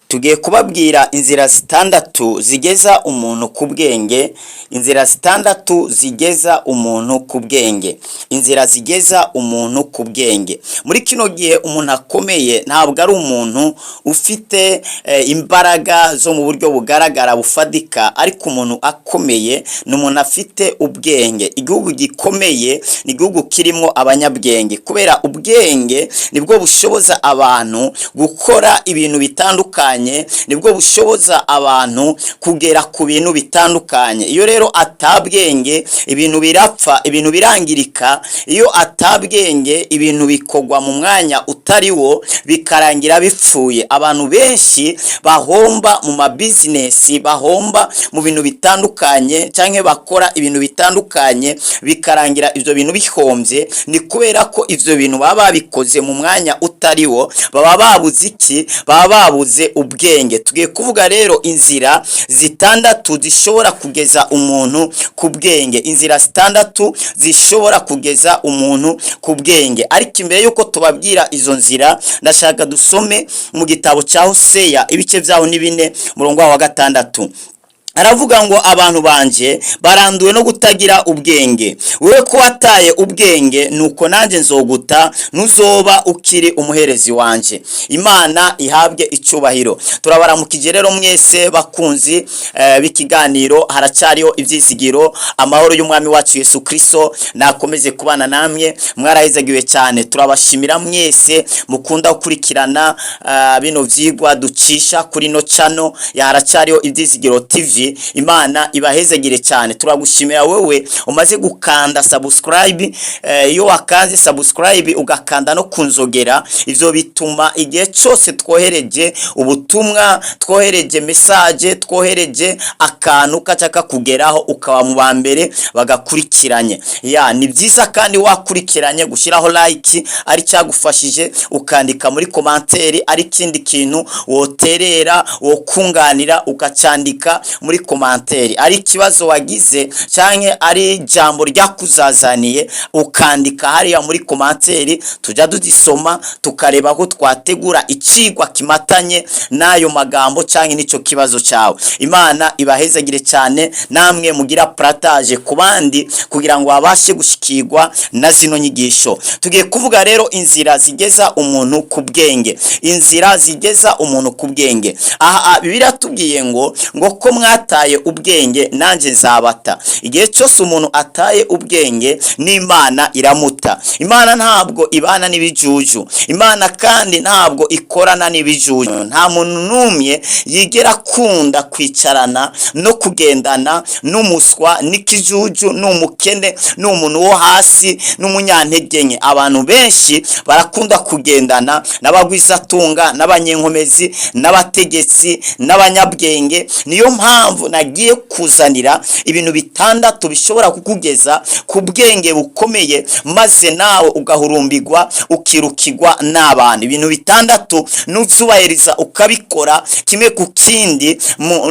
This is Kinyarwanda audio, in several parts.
Tugiye kubabwira inzira zitandatu zigeza umuntu ku bwenge, inzira zitandatu zigeza umuntu ku bwenge, inzira zigeza umuntu ku bwenge. Muri kino gihe umuntu akomeye ntabwo ari umuntu ufite imbaraga zo mu buryo bugaragara bufadika, ariko umuntu akomeye ni umuntu afite ubwenge. Igihugu gikomeye ni igihugu kirimo abanyabwenge, kubera ubwenge nibwo bushoboza abantu gukora ibintu bitandukanye, nibwo bushoboza abantu kugera ku bintu bitandukanye. Iyo rero atabwenge ibintu birapfa, ibintu birangirika. Iyo atabwenge ibintu bikogwa mu mwanya utariwo, bikarangira bipfuye. Abantu benshi bahomba mu mabizinesi, bahomba mu bintu bitandukanye, cyangwa bakora ibintu bitandukanye bikarangira ibyo bintu bihombye, ni kubera ko ibyo bintu baba babikoze mu mwanya utariwo. Baba babuze iki? Baba babuze ubwenge. Tugiye kuvuga rero inzira zitandatu zishobora kugeza umuntu ku bwenge, inzira zitandatu zishobora kugeza umuntu ku bwenge. Ariko imbere yuko tubabwira izo nzira, ndashaka dusome mu gitabo cya Hoseya ibice byaho ni 4 murongo wa 6. Aravuga ngo abantu banje baranduwe no kutagira ubwenge. Wewe ko wataye ubwenge, nuko nanjye nzoguta, nuzoba ukiri umuherezi wanje. Imana ihabwe icyubahiro. Turabaramukije rero mwese bakunzi b'ikiganiro haracyariho ibyizigiro. Amahoro y'umwami wacu Yesu Kristo nakomeze kubana namwe. Mwarahizagiwe cyane. Turabashimira mwese mukunda gukurikirana bino vyigwa ducisha kuri no channel ya haracyariho ibyizigiro TV. Imana ibahezegire cyane. Turagushimira wewe umaze gukanda subscribe. Iyo wakanze subscribe ugakanda no kunzogera, ivyo bituma igihe cyose twohereje ubutumwa, twohereje message, twohereje akantu kacaka kugeraho ukaba mu bambere bagakurikiranye. Ni byiza kandi wakurikiranye gushiraho like ari cyagufashije, ukandika muri commentaire ari kindi kintu woterera, wokunganira ukacandika muri commentaire. Ari kibazo wagize canke ari jambo ryakuzazaniye, ukandika hariya muri commentaire, tujya duzisoma tukareba ko twategura icigwa kimatanye nayo magambo canke nico kibazo cyawe. Imana ibahezagire cyane, namwe mugira partage ku bandi kugira ngo babashe gushikirwa na zino nyigisho. Tugiye kuvuga rero inzira zigeza umuntu ku bwenge, inzira zigeza umuntu ku bwenge. Aha Bibiliya tubwiye ngo ko mwataye ubwenge nanjye nzabata. Igihe cyose umuntu ataye ubwenge, n'Imana iramuta. Imana ntabwo ibana n'ibijuju, Imana kandi ntabwo ikorana n'ibijuju. Nta muntu numwe yigera kunda kwicarana no kugendana n'umuswa n'ikijuju, n'umukene, n'umuntu wo hasi, n'umunyantegenye. Abantu benshi barakunda kugendana n'abagwizatunga, n'abanyenkomezi, n'abategetsi, n'abanyabwenge. Niyo mpamvu nagiye kuzanira ibintu bitandatu bishobora kukugeza ku bwenge bukomeye, maze nawe ugahurumbirwa ukirukirwa n'abandi. Ibintu bitandatu nuzubahiriza ukabikora kimwe ku kindi,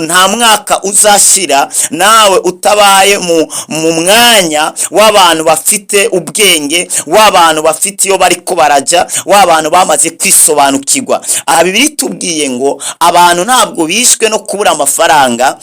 nta mwaka uzashira nawe utabaye mu mwanya w'abantu bafite ubwenge, w'abantu bafite iyo bariko baraja, w'abantu bamaze kwisobanukirwa. Aha Bibiliya tubwiye ngo abantu ntabwo bishwe no kubura amafaranga,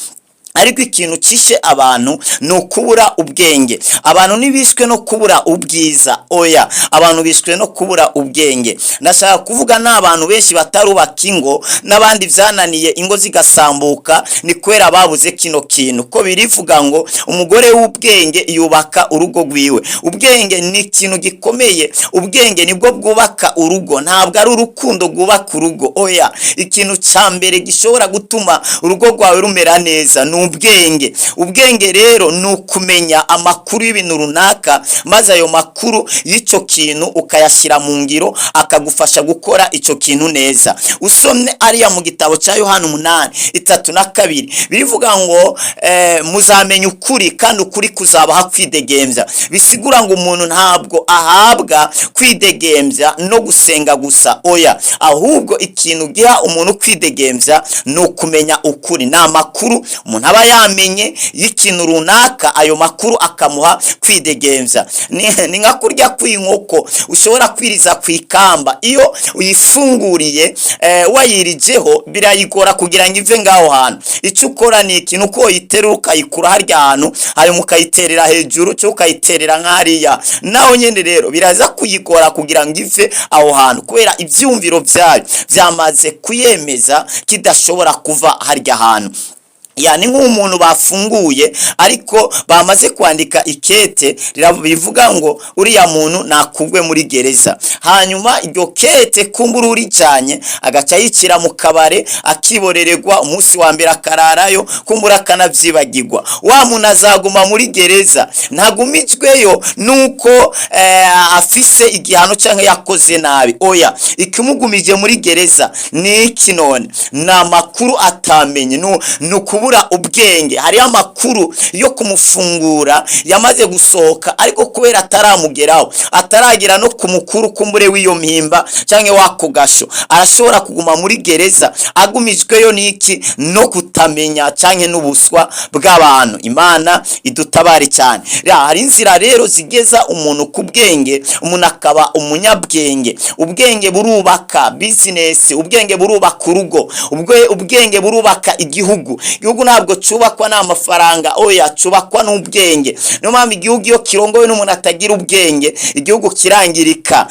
ariko ikintu cishe abantu no kubura ubwenge. Abantu nibishwe no kubura ubwiza, oya, abantu bishwe no kubura ubwenge. Ndashaka kuvuga n'abantu benshi batarubaka ingo, n'abandi byananiye ingo zigasambuka, ni kwera babuze kino kintu. Ko birivuga ngo umugore w'ubwenge yubaka urugo rwiwe. Ubwenge ni ikintu gikomeye. Ubwenge nibwo bwubaka urugo, ntabwo ari urukundo rwubaka urugo, oya. Ikintu cya mbere gishobora gutuma urugo rwawe rumera neza ubwenge. Ubwenge rero ni ukumenya amakuru y'ibintu runaka, maze ayo makuru y'icyo kintu ukayashyira mu ngiro, akagufasha gukora icyo kintu neza. Usomye ariya mu gitabo cya Yohana 8:32 birivuga ngo muzamenya ukuri, kandi ukuri kuzabaha kwidegembya. Bisigura ngo umuntu ntabwo ahabwa kwidegembya no gusenga gusa, oya, ahubwo ikintu giha umuntu kwidegembya ni ukumenya ukuri. Ni amakuru umuntu aba yamenye y'ikintu runaka, ayo makuru akamuha kwidegemvya. Ni nka kurya kw'inkoko ushobora kwiriza kwikamba, iyo uyifunguriye wayirijeho birayigora kugira ngo ive ngaho hantu. Icyo ukora ni ikintu ko yiterura ukayikura harya hantu, hanyuma ukayiterera hejuru cyo ukayiterera nk'ariya, naho nyene rero biraza kuyigora kugira ngo ive aho hantu, kubera ivyumviro vyayo vyamaze kuyemeza kidashobora kuva harya hantu. Yani nk'umuntu bafunguye ariko bamaze kwandika ikete bivuga ngo uriya muntu nakugwe muri gereza, hanyuma iryo kete kumbura urijanye agaca yicira mu kabare akiborererwa umunsi wa mbere akararayo, kumbura akanavyibagirwa. Wa muntu azaguma muri gereza, ntagumijweyo nuko afise igihano canke yakoze nabi, oya, ikimugumije muri gereza ni iki none? Na makuru atamenye, nuko kubura ubwenge. Hari amakuru yo kumufungura yamaze gusohoka, ariko kubera ataramugeraho, ataragira no kumukuru kumbure w'iyo mpimba canke wako gasho, arashobora kuguma muri gereza agumijweyo niki? No kutamenya canke n'ubuswa bw'abantu. Imana idutabare cyane. Hari inzira rero zigeza umuntu ku bwenge, umuntu akaba umunyabwenge. Ubwenge burubaka business, ubwenge burubaka urugo, ubwenge burubaka igihugu. Igihugu ntabwo cubakwa n'amafaranga, oya, cubakwa n'ubwenge. Niyo mpamvu igihugu iyo kirongowe n'umuntu atagira ubwenge, igihugu kirangirika.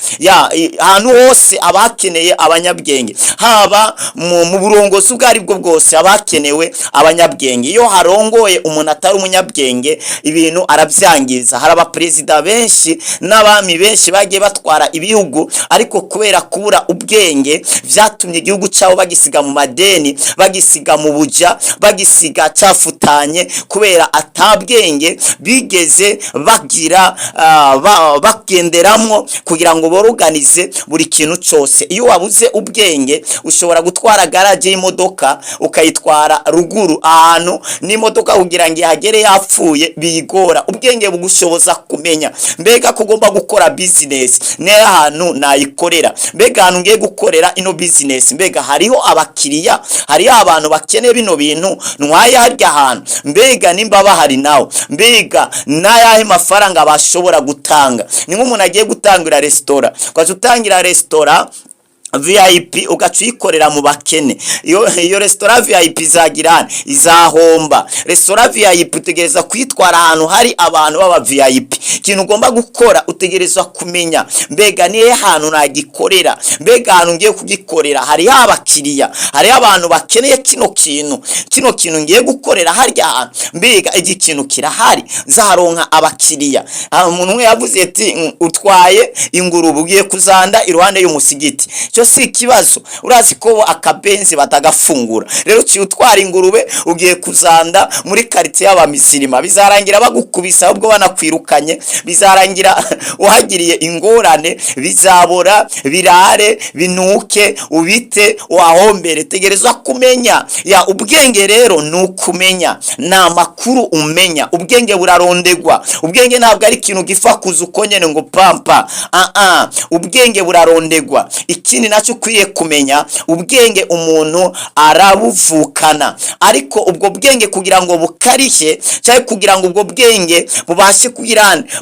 Ahantu hose abakeneye abanyabwenge, haba mu burongozi ubwo aribwo bwose abakenewe abanyabwenge. Iyo harongoye umuntu atari umunyabwenge, ibintu arabyangiza. Hari abaperezida benshi n'abami benshi bagiye batwara ibihugu, ariko kubera kubura ubwenge vyatumye igihugu cyabo bagisiga mu madeni, bagisiga mu buja, bagisiga cyafutanye, kubera atabwenge bigeze bagira bagenderamwo kugira ngo boroganize buri kintu cyose. Iyo wabuze ubwenge ushobora gutwara garage y'imodoka ukayitwara ruguru ahantu n'imodoka kugira ngo ihagere yapfuye biyigora. Ubwenge bugushoboza kumenya mbega kugomba gukora business ne ahantu nayikorera, mbega ahantu ngiye gukorera ino business, mbega hariho abakiriya, hariho abantu bakeneye bino bintu ntwaye harya hantu, mbega nimba bahari nawe, mbega nayahe mafaranga bashobora gutanga. Ni nk'umuntu agiye gutangira restaurant, kwaje utangira restaurant VIP ugacuyikorera mu bakene, iyo restaurant VIP izahomba. Restaurant VIP utegereza kwitwara ahantu hari abantu baba VIP. Ikintu ugomba gukora utegereza kumenya mbega niye hantu nagikorera, mbega ahantu ngiye kugikorera hari abakiriya, hari abantu bakeneye kino kintu ngiye gukorera harya hantu, mbega iki kintu kirahari, zaharonka abakiriya. Umuntu umwe yavuze ati utwaye ingurube ugiye kuzanda iruhande y'umusigiti, si ikibazo, urazi ko akabenzi batagafungura. Rero ci utwara ingurube ugiye kuzanda muri quartier y'abamisirima, bizarangira bagukubisa ubwo banakwirukanye, bizarangira uhagiriye ingorane, bizabora birare binuke ubite wahombere. Tegerezwa kumenya ya ubwenge rero nukumenya na makuru umenya. Ubwenge burarondegwa, ubwenge ntabwo ari ikintu gifa kuza ukonyene ngo pampa, ubwenge burarondegwa. Ikindi nacyo ukwiye kumenya, ubwenge umuntu arabuvukana, ariko ubwo bwenge kugira ngo bukarihe cyangwa kugira ngo ubwo bwenge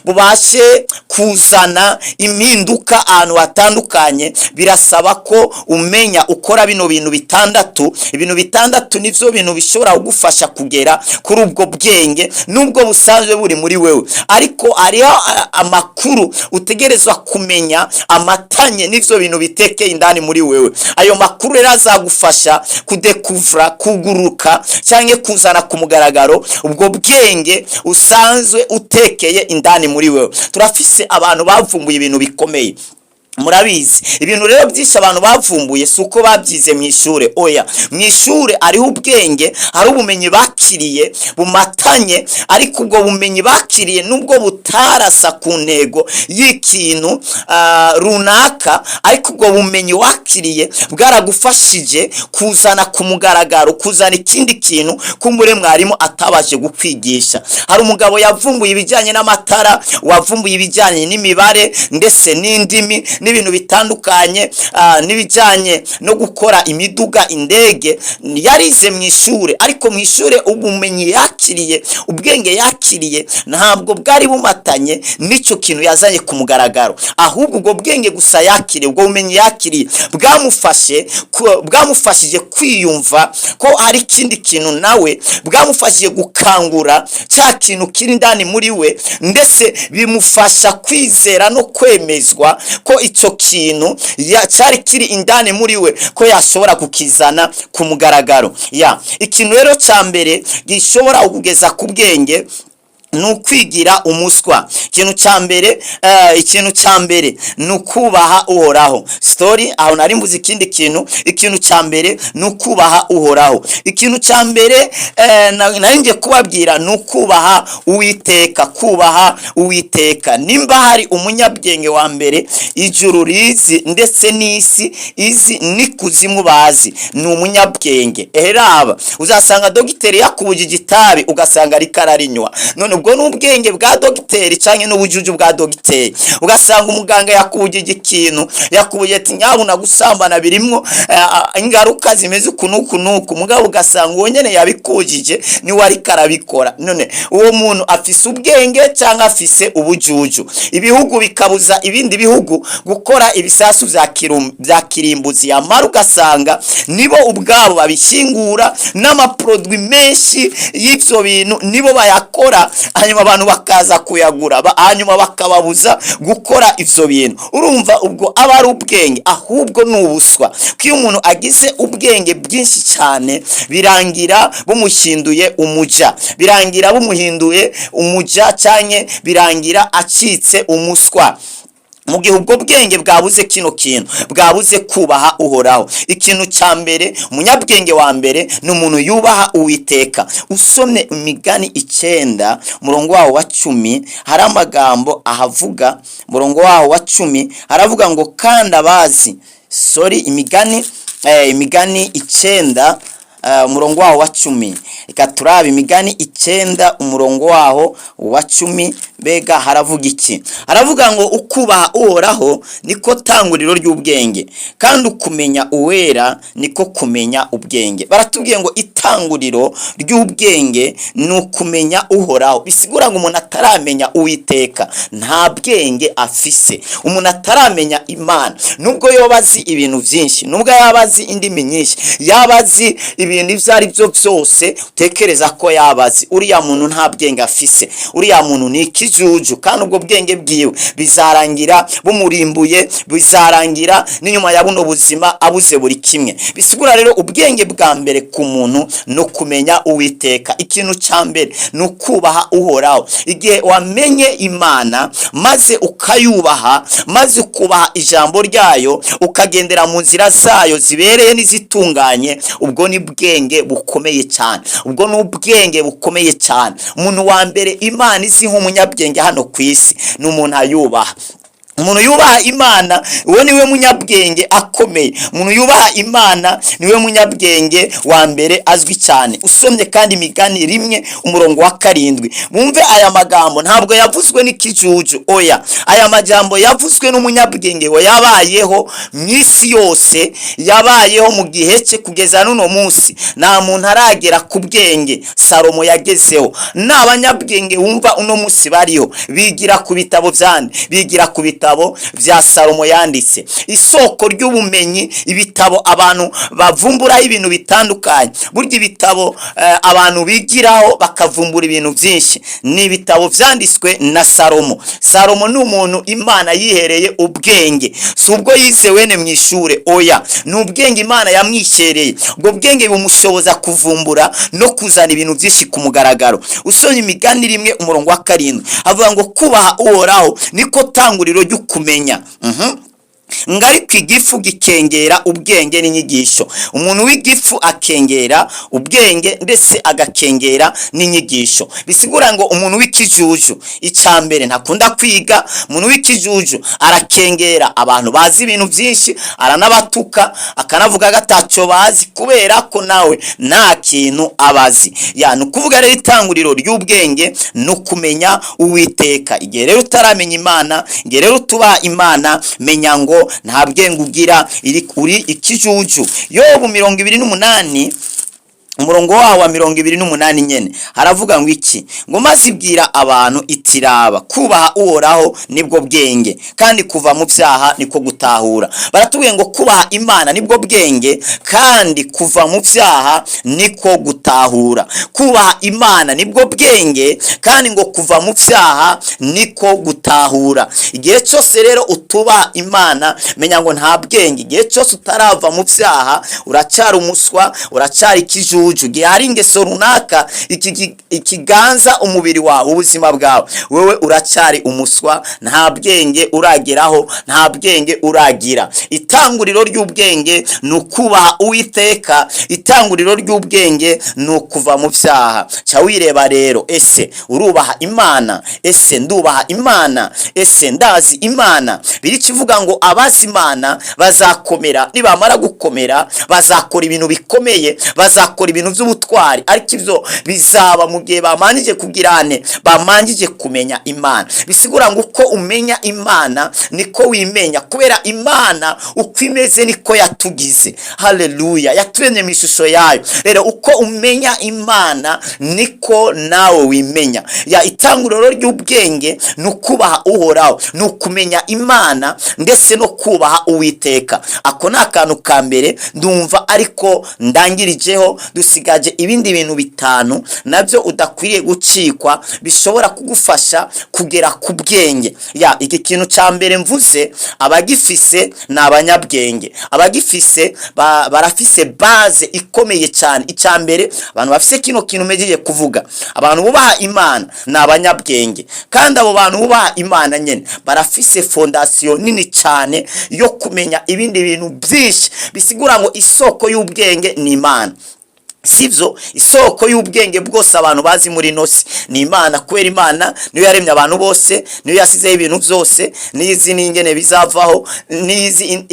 bubashe kuzana impinduka ahantu hatandukanye, birasaba ko umenya ukora bino bintu bitandatu. Ibintu bitandatu nivyo bintu bishobora kugufasha kugera kuri ubwo bwenge, nubwo busanzwe buri muri wewe, ariko ariho amakuru utegerezwa kumenya amatanye n'ivyo bintu bitekeye indani muri wewe. Ayo makuru rero azagufasha kudekuvra, kuguruka cyangwa kuzana ku mugaragaro ubwo bwenge usanzwe utekeye indani muri wewe. Turafise abantu bavumbuye ibintu bikomeye, murabizi ibintu rero byinshi abantu bavumbuye suko babyize mu ishure, oya, mu ishure ariho ubwenge, hari ubumenyi bakiriye bumatanye, ariko ubwo bumenyi bakiriye nubwo butarasa ku ntego y'ikintu runaka, ariko ubwo bumenyi wakiriye bwaragufashije kuzana ku mugaragaro, kuzana ikindi kintu kumbure mwarimu atabaje gukwigisha. Hari umugabo yavumbuye ibijyanye n'amatara, wavumbuye ibijyanye n'imibare ndetse n'indimi n'ibintu bitandukanye, n'ibijanye no gukora imiduga, indege. Yarize mu ishure, ariko mu ishure ubumenyi yakiriye, ubwenge yakiriye ntabwo bwari bumatanye n'ico kintu yazanye ku mugaragaro, ahubwo ubwo bwenge gusa yakiriye, ubwo bumenyi yakiriye bwamufashije kwiyumva ko hari ikindi kintu nawe, bwamufashije gukangura cya kintu kiri ndani muri we, ndetse bimufasha kwizera no kwemezwa ko icyo kintu cyari kiri indani muri we ko yashobora kukizana ku mugaragaro. Ikintu rero cya mbere gishobora kugeza ku bwenge nukwigira umuswa. Ikintu cya mbere nukubaha uhoraho. Story aho nari mvuze ikindi kintu. Ikintu cya mbere nukubaha uhoraho. Ikintu cya mbere nari ngiye kubabwira nukubaha Uwiteka, kubaha Uwiteka. Nimba hari umunyabwenge wa mbere ijuru rizi ndetse n'isi izi n'ikuzimu bazi, ni umunyabwenge. Raba uzasanga dogiteri yakubuje igitabi ugasanga ariko ararinywa, none ubwo n'ubwenge bwa dogiteri canke n'ubujuju bwa dogiteri. Ugasanga umuganga yakubuje ikintu, yakubuje ati nyabuna gusambana birimwo ingaruka zimeze ukunuku nuku, mugabo ugasanga uwo nyene yabikujije ni wari karabikora. None uwo muntu afise ubwenge canke afise ubujuju? Ibihugu bikabuza ibindi bihugu gukora ibisasu vya kirimbuzi, yamara ugasanga nibo ubwabo babishingura n'amaprodwi menshi y'ivyo bintu nibo bayakora, hanyuma abantu bakaza kuyagura, hanyuma bakababuza gukora ivyo bintu. Urumva ubwo aba ari ubwenge? Ahubwo n'ubuswa. Iyo umuntu agize ubwenge bwinshi cyane birangira bumuhinduye umuja, birangira bumuhinduye umuja canke birangira acitse umuswa. Mu gihe ubwo bwenge bwabuze kino kintu, bwabuze kubaha uhoraho. Ikintu cya mbere, umunyabwenge wa mbere ni umuntu yubaha Uwiteka. Usomye Imigani 9 umurongo waho wa 10 hari amagambo ahavuga, umurongo waho wa 10 haravuga ngo kandi abazi Imigani 9 umurongo waho wa 10. Reka turabe Imigani 9 umurongo waho wa 10. Bega haravuga iki? Haravuga ngo ukubaha uhoraho niko tanguriro ry'ubwenge, kandi ukumenya uwera niko kumenya ubwenge. Baratubwiye ngo itanguriro ry'ubwenge ni ukumenya uhoraho. Bisigura ngo umuntu ataramenya Uwiteka nta bwenge afise. Umuntu ataramenya Imana, nubwo yobazi ibintu byinshi, nubwo yabazi indimi nyinshi, yabazi ibintu ivyo ari byo byose utekereza ko yabazi, uriya muntu nta bwenge afise. Uriya muntu ni ikijuju, kandi ubwo bwenge bwiwe bizarangira bumurimbuye, bizarangira n'inyuma ya buno buzima abuze buri kimwe. Bisigura rero ubwenge bwa mbere ku muntu no kumenya Uwiteka. Ikintu cya mbere no kubaha uhoraho. Igihe wamenye Imana maze ukayubaha, maze ukubaha ijambo ryayo, ukagendera mu nzira zayo zibereye n'izitunganye, ubwo ni bwenge bukomeye cyane. Ubwo ni ubwenge bukomeye cyane. Umuntu wa mbere Imana izi nk'umunyabwenge hano ku isi ni umuntu ayubaha. Umuntu yubaha Imana uwo niwe munyabwenge akomeye. Umuntu yubaha Imana niwe munyabwenge wa mbere azwi cyane. Usomye kandi Imigani 1 umurongo wa 7, bumve aya magambo ntabwo yavuzwe n'ikijuju, oya, aya majambo yavuzwe n'umunyabwenge we yabayeho mwisi yose, yabayeho mu gihe cye kugeza n'uno munsi. Nta muntu aragera ku bwenge Salomo yagezeho. N'abanyabwenge wumva uno munsi bariho bigira ku bitabo byandi, bigira ku bitabo vya Salomo yanditse. Isoko ry'ubumenyi, ibitabo abantu bavumburaho ibintu bitandukanye. Burya ibitabo abantu bigiraho bakavumbura ibintu byinshi ni ibitabo vyanditswe na Salomo. Salomo ni umuntu Imana yihereye ubwenge, si ubwo yize wene mu ishure, oya, ni ubwenge Imana yamwishereye. Ubwo bwenge bumushoboza kuvumbura no kuzana ibintu byinshi ku mugaragaro. Usomye Imigani 1 umurongo wa 7 avuga ngo kubaha uhoraho niko tanguriro kumenya. Ngariko igifu gikengera ubwenge n'inyigisho. Umuntu w'igifu akengera ubwenge ndetse agakengera n'inyigisho. Bisigura ngo umuntu w'ikijuju icambere ntakunda kwiga. Umuntu w'ikijuju arakengera abantu bazi ibintu byinshi, aranabatuka, akanavuga gatacho bazi kubera ko nawe nta kintu abazi. Nukuvuga rero itanguriro ry'ubwenge no kumenya Uwiteka. Igihe rero utaramenya Imana, igihe rero tuba Imana, menya ngo ngo nta bwenge ugira, uri ikijuju. Yobu 28 umurongo wa 28 nyene haravuga ngo iki, ngo maze ibwira abantu itiraba kubaha Uhoraho nibwo bwenge, kandi kuva mu byaha niko gutahura. Baratubwiye ngo kubaha Imana nibwo bwenge, kandi kuva mu byaha niko gutahura. Kubaha Imana nibwo bwenge, kandi ngo kuva mu byaha niko gutahura. Igihe cyose rero utubaha Imana, menya ngo nta bwenge. Igihe cyose utarava mu byaha, uracyari umuswa, uracyari ikijuju. Gihe hari ingeso runaka ikiganza umubiri wawe, ubuzima bwawe, wewe uracyari umuswa, nta bwenge urageraho, nta bwenge uragira. Itanguriro ry'ubwenge ni ukubaha Uwiteka, itanguriro ry'ubwenge ni ukuva mu byaha. Cya wireba rero, ese urubaha Imana? Ese ndubaha Imana? Ese ndazi Imana? Birikivuga ngo abazi Imana bazakomera, nibamara gukomera bazakora ibintu bikomeye, bazakora ibintu by'ubutwari, ariko ibyo bizaba mu gihe bamanjije kugirane, bamanjije kumenya Imana. Bisigura ngo uko umenya Imana niko wimenya, kubera Imana uko imeze niko yatugize. Haleluya, yaturemye mu ishusho yayo. Rero uko umenya Imana niko nawe wimenya. Ya itanguriro ry'ubwenge ni ukubaha Uhoraho, ni ukumenya Imana ndetse no kubaha Uwiteka. Ako ni akantu ka mbere ndumva, ariko ndangirijeho dusigaje ibindi bintu bitanu nabyo udakwiriye gucikwa, bishobora kugufasha kugera ku bwenge. Ya iki kintu cya mbere mvuze, abagifise ni abanyabwenge. Abagifise barafise base ikomeye cyane. Icya mbere, abantu bafise kino kintu megiye kuvuga, abantu bubaha Imana ni abanyabwenge, kandi abo bantu bubaha Imana nyene barafise fondation nini cyane yo kumenya ibindi bintu byinshi. Bisigura ngo isoko y'ubwenge ni Imana. Sivyo, isoko y'ubwenge bwose abantu bazi muri nosi ni Imana, kubera Imana niyo yaremye abantu bose, niyo yasizeho ibintu byose, nizi n'ingene bizavaho, nizi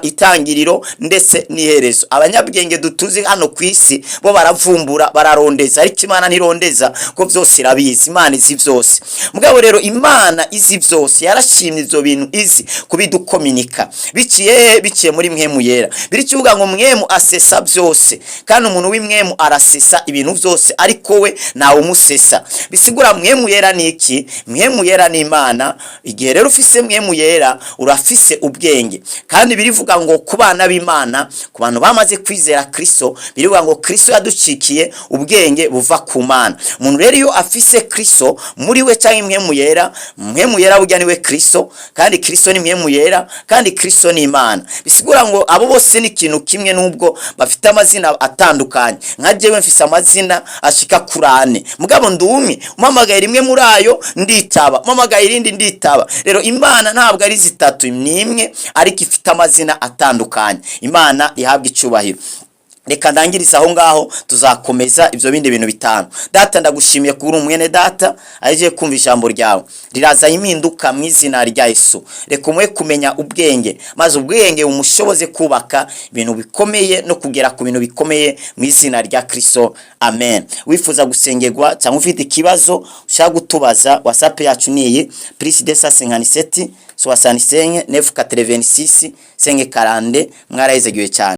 itangiriro ndetse n'iherezo. Abanyabwenge dutuzi hano ku isi bo baravumbura, bararondeza, ariko Imana ntirondeza, ko byose irabizi. Imana izi byose. Mugabo rero Imana izi byose, yarashimye ibyo bintu izi kubidukominika, biciye muri Mwemu Yera. Birikivuga ngo Mwemu asesa byose, kandi umuntu w'imwe arasesa ibintu byose, ariko we nawe umusesa. Bisigura Mwemu Yera ni iki? Mwemu Yera ni Imana. Igihe rero ufise Mwemu Yera urafise ubwenge, kandi birivuga ngo ku bana b'Imana, ku bantu bamaze kwizera Kristo, birivuga ngo Kristo yaducikiye ubwenge buva ku Mana. Umuntu rero iyo afise Kristo muri we cyangwa Mwemu Yera, Mwemu Yera burya niwe Kristo, kandi Kristo ni Mwemu Yera, kandi Kristo ni Imana. Bisigura ngo abo bose ni ikintu kimwe, nubwo bafite amazina atandukanye. Nka jewe mfise amazina ashika kurane, mugabo ndumwe umamagaye rimwe muri ayo nditaba, umamagaye irindi nditaba. Rero Imana ntabwo ari zitatu, ni imwe, ariko ifite amazina atandukanye. Imana ihabwa icubahiro. Reka ndangiriza aho ngaho, tuzakomeza ibyo bindi bintu bitanu. Data, ndagushimiye kuri umwene data aje kumva ijambo ryawe, riraza impinduka mu izina rya Yesu. Reka umwe kumenya ubwenge, maze ubwenge umushoboze kubaka ibintu bikomeye no kugera ku bintu bikomeye mu izina rya Kristo. Amen. Wifuza gusengerwa cyangwa ufite ikibazo ushaka gutubaza, WhatsApp yacu ni iyi +257 65 986 540. Mwarayizegiwe cyane.